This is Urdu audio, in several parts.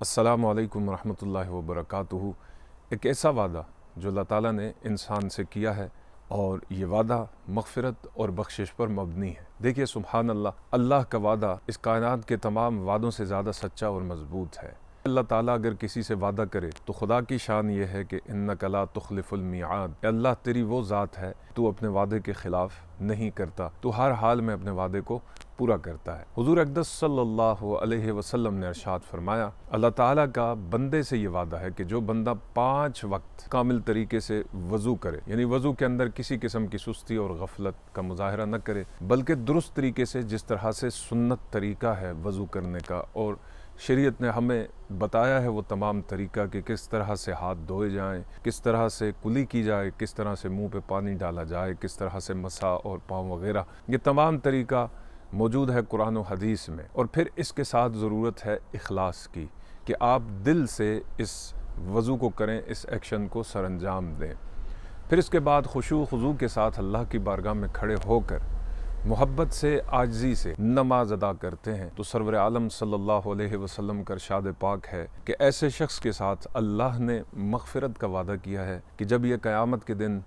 السلام علیکم ورحمۃ اللہ وبرکاتہ۔ ایک ایسا وعدہ جو اللہ تعالیٰ نے انسان سے کیا ہے اور یہ وعدہ مغفرت اور بخشش پر مبنی ہے۔ دیکھیے سبحان اللہ، اللہ کا وعدہ اس کائنات کے تمام وعدوں سے زیادہ سچا اور مضبوط ہے۔ اللہ تعالیٰ اگر کسی سے وعدہ کرے تو خدا کی شان یہ ہے کہ انک لا تخلف المیعاد، اے اللہ تیری وہ ذات ہے تو اپنے وعدے کے خلاف نہیں کرتا، تو ہر حال میں اپنے وعدے کو پورا کرتا ہے۔ حضور اقدس صلی اللہ علیہ وسلم نے ارشاد فرمایا، اللہ تعالیٰ کا بندے سے یہ وعدہ ہے کہ جو بندہ 5 وقت کامل طریقے سے وضو کرے، یعنی وضو کے اندر کسی قسم کی سستی اور غفلت کا مظاہرہ نہ کرے، بلکہ درست طریقے سے جس طرح سے سنت طریقہ ہے وضو کرنے کا اور شریعت نے ہمیں بتایا ہے وہ تمام طریقہ کہ کس طرح سے ہاتھ دھوئے جائیں، کس طرح سے کلی کی جائے، کس طرح سے منہ پہ پانی ڈالا جائے، کس طرح سے مسح اور پاؤں وغیرہ، یہ تمام طریقہ موجود ہے قرآن و حدیث میں۔ اور پھر اس کے ساتھ ضرورت ہے اخلاص کی کہ آپ دل سے اس وضو کو کریں، اس ایکشن کو سر انجام دیں۔ پھر اس کے بعد خشوع خضوع کے ساتھ اللہ کی بارگاہ میں کھڑے ہو کر محبت سے، عاجزی سے نماز ادا کرتے ہیں، تو سرور عالم صلی اللہ علیہ وسلم کا ارشاد پاک ہے کہ ایسے شخص کے ساتھ اللہ نے مغفرت کا وعدہ کیا ہے کہ جب یہ قیامت کے دن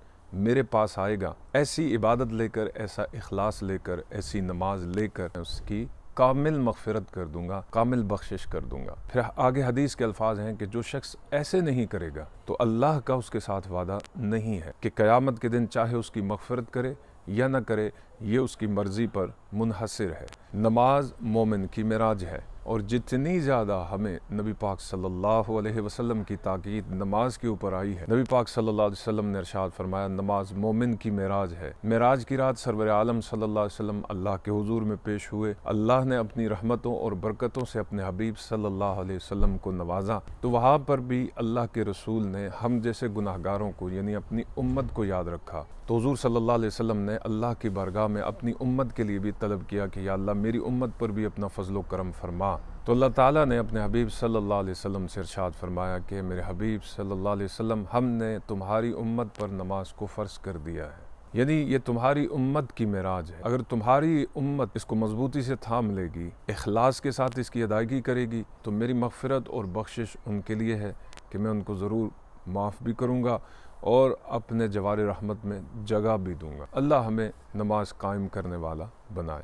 میرے پاس آئے گا، ایسی عبادت لے کر، ایسا اخلاص لے کر، ایسی نماز لے کر میں اس کی کامل مغفرت کر دوں گا، کامل بخشش کر دوں گا۔ پھر آگے حدیث کے الفاظ ہیں کہ جو شخص ایسے نہیں کرے گا تو اللہ کا اس کے ساتھ وعدہ نہیں ہے کہ قیامت کے دن چاہے اس کی مغفرت کرے یا نہ کرے، یہ اس کی مرضی پر منحصر ہے۔ نماز مومن کی معراج ہے، اور جتنی زیادہ ہمیں نبی پاک صلی اللہ علیہ وسلم کی تاکید نماز کے اوپر آئی ہے، نبی پاک صلی اللہ علیہ وسلم نے ارشاد فرمایا نماز مومن کی معراج ہے۔ معراج کی رات سرور عالم صلی اللہ علیہ وسلم اللہ کے حضور میں پیش ہوئے، اللہ نے اپنی رحمتوں اور برکتوں سے اپنے حبیب صلی اللہ علیہ وسلم کو نوازا، تو وہاں پر بھی اللہ کے رسول نے ہم جیسے گناہگاروں کو، یعنی اپنی امت کو یاد رکھا۔ تو حضور صلی اللہ علیہ وسلم نے اللہ کی بارگاہ میں اپنی امت کے لیے بھی طلب کیا کہ یا اللہ میری امت پر بھی اپنا فضل و کرم فرما۔ تو اللہ تعالیٰ نے اپنے حبیب صلی اللہ علیہ وسلم سے ارشاد فرمایا کہ میرے حبیب صلی اللہ علیہ وسلم، ہم نے تمہاری امت پر نماز کو فرض کر دیا ہے، یعنی یہ تمہاری امت کی معراج ہے۔ اگر تمہاری امت اس کو مضبوطی سے تھام لے گی، اخلاص کے ساتھ اس کی ادائیگی کرے گی، تو میری مغفرت اور بخشش ان کے لیے ہے کہ میں ان کو ضرور معاف بھی کروں گا اور اپنے جوار رحمت میں جگہ بھی دوں گا۔ اللہ ہمیں نماز قائم کرنے والا بنائے۔